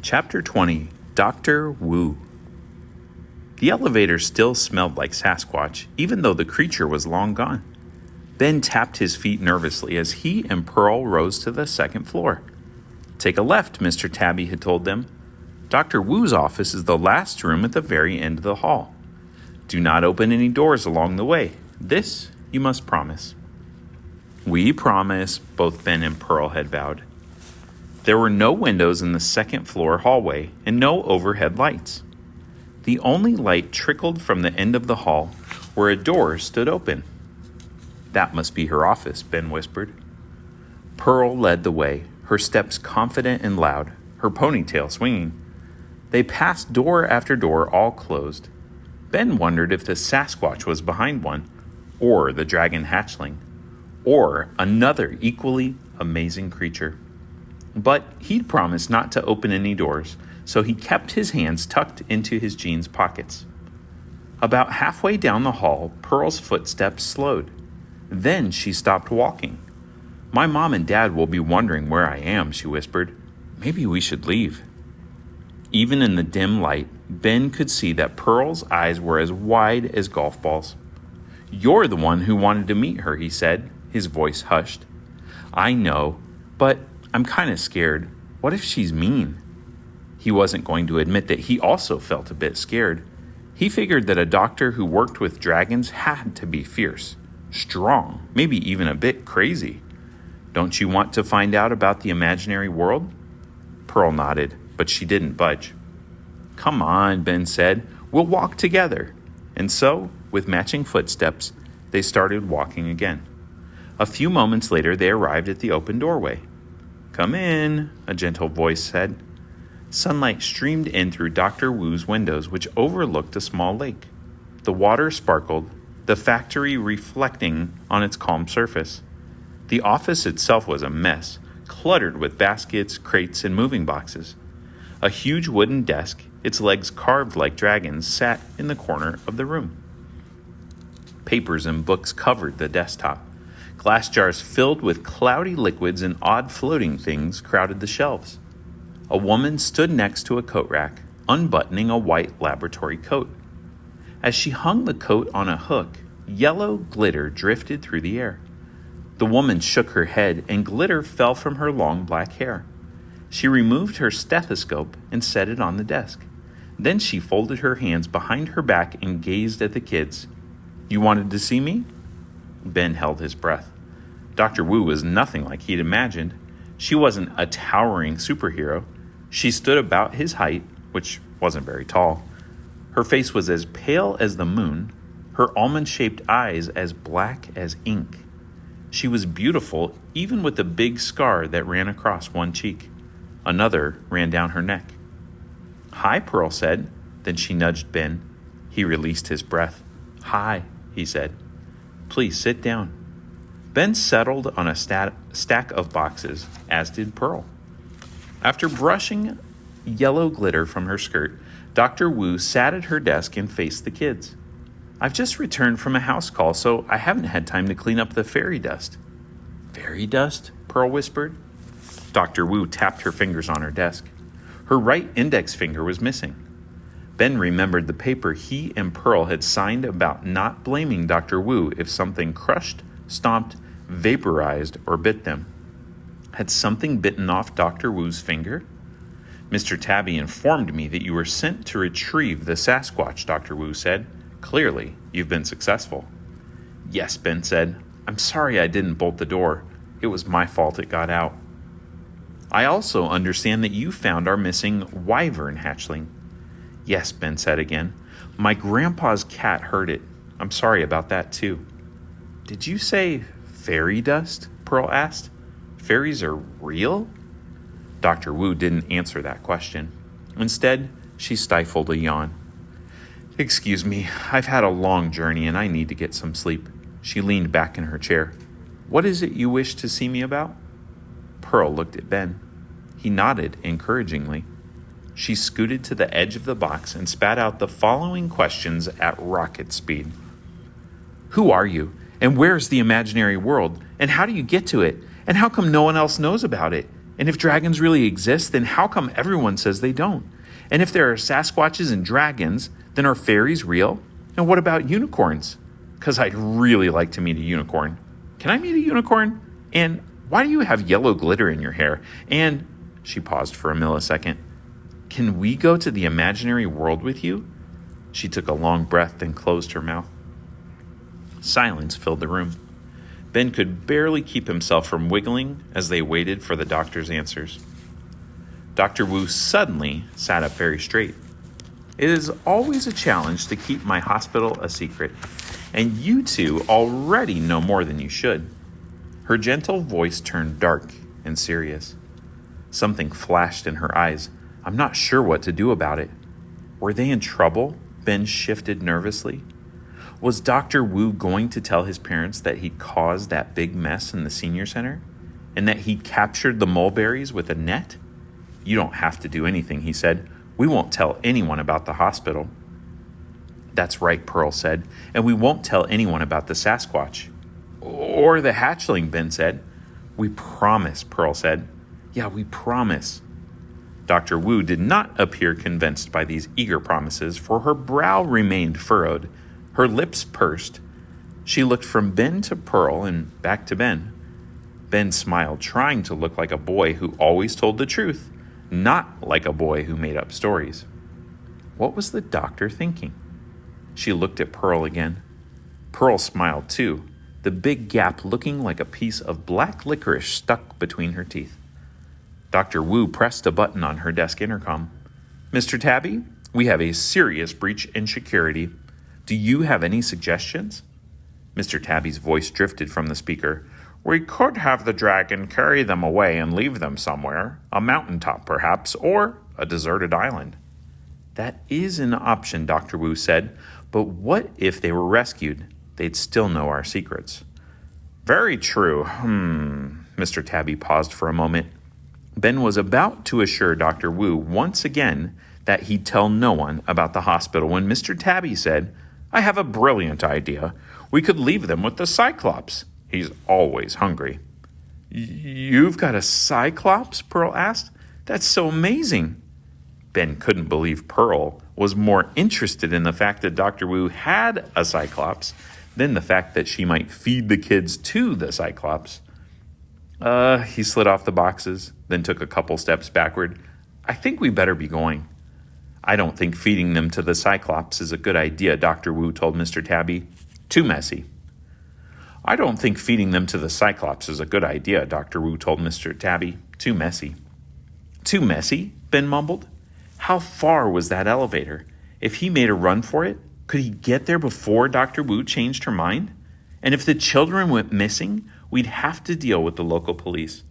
Chapter 20, Dr. Wu. The elevator still smelled like Sasquatch, even though the creature was long gone. Ben tapped his feet nervously as he and Pearl rose to the second floor. "Take a left," Mr. Tabby had told them. "Dr. Wu's office is the last room at the very end of the hall. Do not open any doors along the way. This you must promise." "We promise," both Ben and Pearl had vowed. There were no windows in the second floor hallway and no overhead lights. The only light trickled from the end of the hall where a door stood open. "That must be her office," Ben whispered. Pearl led the way, her steps confident and loud, her ponytail swinging. They passed door after door, all closed. Ben wondered if the Sasquatch was behind one, or the dragon hatchling, or another equally amazing creature. But he'd promised not to open any doors, so he kept his hands tucked into his jeans pockets. About halfway down the hall, Pearl's footsteps slowed. Then she stopped walking. "My mom and dad will be wondering where I am," she whispered. "Maybe we should leave." Even in the dim light, Ben could see that Pearl's eyes were as wide as golf balls. "You're the one who wanted to meet her," he said, his voice hushed. "I know, but I'm kind of scared. What if she's mean?" He wasn't going to admit that he also felt a bit scared. He figured that a doctor who worked with dragons had to be fierce, strong, maybe even a bit crazy. "Don't you want to find out about the imaginary world?" Pearl nodded, but she didn't budge. "Come on," Ben said. "We'll walk together." And so, with matching footsteps, they started walking again. A few moments later, they arrived at the open doorway. "Come in," a gentle voice said. Sunlight streamed in through Dr. Wu's windows, which overlooked a small lake. The water sparkled, the factory reflecting on its calm surface. The office itself was a mess, cluttered with baskets, crates, and moving boxes. A huge wooden desk, its legs carved like dragons, sat in the corner of the room. Papers and books covered the desktop. Glass jars filled with cloudy liquids and odd floating things crowded the shelves. A woman stood next to a coat rack, unbuttoning a white laboratory coat. As she hung the coat on a hook, yellow glitter drifted through the air. The woman shook her head, and glitter fell from her long black hair. She removed her stethoscope and set it on the desk. Then she folded her hands behind her back and gazed at the kids. "You wanted to see me?" Ben held his breath. Dr. Wu was nothing like he'd imagined. She wasn't a towering superhero. She stood about his height, which wasn't very tall. Her face was as pale as the moon, her almond-shaped eyes as black as ink. She was beautiful, even with the big scar that ran across one cheek. Another ran down her neck. "Hi," Pearl said. Then she nudged Ben. He released his breath. "Hi," he said. "Please sit down." Ben settled on a stack of boxes, as did Pearl. After brushing yellow glitter from her skirt, Dr. Wu sat at her desk and faced the kids. "I've just returned from a house call, so I haven't had time to clean up the fairy dust." "Fairy dust?" Pearl whispered. Dr. Wu tapped her fingers on her desk. Her right index finger was missing. Ben remembered the paper he and Pearl had signed about not blaming Dr. Wu if something crushed, stomped, vaporized, or bit them. Had something bitten off Dr. Wu's finger? "Mr. Tabby informed me that you were sent to retrieve the Sasquatch," Dr. Wu said. "Clearly, you've been successful." "Yes," Ben said. "I'm sorry I didn't bolt the door. It was my fault it got out." "I also understand that you found our missing wyvern hatchling." "Yes," Ben said again. "My grandpa's cat heard it. I'm sorry about that, too." "Did you say fairy dust?" Pearl asked. "Fairies are real?" Dr. Wu didn't answer that question. Instead, she stifled a yawn. "Excuse me, I've had a long journey and I need to get some sleep." She leaned back in her chair. "What is it you wish to see me about?" Pearl looked at Ben. He nodded encouragingly. She scooted to the edge of the box and spat out the following questions at rocket speed. "Who are you? And where's the imaginary world? And how do you get to it? And how come no one else knows about it? And if dragons really exist, then how come everyone says they don't? And if there are Sasquatches and dragons, then are fairies real? And what about unicorns? Because I'd really like to meet a unicorn. Can I meet a unicorn? And why do you have yellow glitter in your hair? And she paused for a millisecond. Can we go to the imaginary world with you? She took a long breath, then closed her mouth. Silence filled the room. Ben could barely keep himself from wiggling as they waited for the doctor's answers. Dr. Wu suddenly sat up very straight. It is always a challenge to keep my hospital a secret, and you two already know more than you should. Her gentle voice turned dark and serious. Something flashed in her eyes. I'm not sure what to do about it. Were they in trouble? Ben shifted nervously. Was Dr. Wu going to tell his parents that he'd caused that big mess in the senior center? And that he captured the mulberries with a net? You don't have to do anything, he said. We won't tell anyone about the hospital. That's right, Pearl said, and we won't tell anyone about the Sasquatch. Or the hatchling, Ben said. We promise, Pearl said. Yeah, we promise. Dr. Wu did not appear convinced by these eager promises, for her brow remained furrowed, her lips pursed. She looked from Ben to Pearl and back to Ben. Ben smiled, trying to look like a boy who always told the truth, not like a boy who made up stories. What was the doctor thinking? She looked at Pearl again. Pearl smiled too, the big gap looking like a piece of black licorice stuck between her teeth. Dr. Wu pressed a button on her desk intercom. Mr. Tabby, we have a serious breach in security. Do you have any suggestions? Mr. Tabby's voice drifted from the speaker. We could have the dragon carry them away and leave them somewhere, a mountaintop perhaps, or a deserted island. That is an option, Dr. Wu said, but what if they were rescued? They'd still know our secrets. Very true. Mr. Tabby paused for a moment. Ben was about to assure Dr. Wu once again that he'd tell no one about the hospital when Mr. Tabby said, I have a brilliant idea. We could leave them with the Cyclops. He's always hungry. You've got a Cyclops? Pearl asked. That's so amazing. Ben couldn't believe Pearl was more interested in the fact that Dr. Wu had a Cyclops than the fact that she might feed the kids to the Cyclops. He slid off the boxes, then took a couple steps backward. I think we better be going. I don't think feeding them to the Cyclops is a good idea, Dr. Wu told Mr. Tabby. Too messy. I don't think feeding them to the Cyclops is a good idea, Dr. Wu told Mr. Tabby. Too messy. Too messy? Ben mumbled. How far was that elevator? If he made a run for it, could he get there before Dr. Wu changed her mind? And if the children went missing, we'd have to deal with the local police.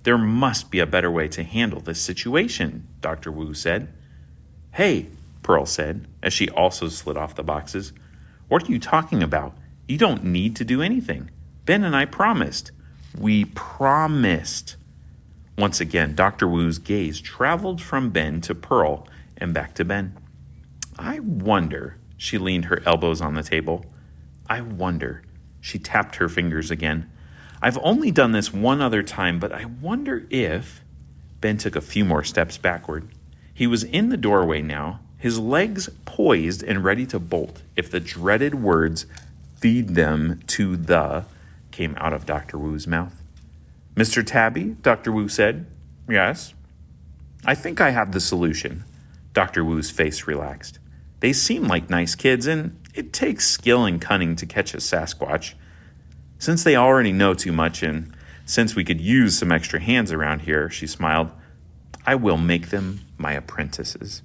There must be a better way to handle this situation, Dr. Wu said. Hey, Pearl said, as she also slid off the boxes. What are you talking about? You don't need to do anything. Ben and I promised. We promised. Once again, Dr. Wu's gaze traveled from Ben to Pearl and back to Ben. I wonder, she leaned her elbows on the table. I wonder. She tapped her fingers again. I've only done this one other time, but I wonder if... Ben took a few more steps backward. He was in the doorway now, his legs poised and ready to bolt if the dreaded words, feed them to the, came out of Dr. Wu's mouth. Mr. Tabby, Dr. Wu said. Yes? I think I have the solution. Dr. Wu's face relaxed. They seem like nice kids, and it takes skill and cunning to catch a Sasquatch. Since they already know too much, and since we could use some extra hands around here, she smiled, I will make them my apprentices.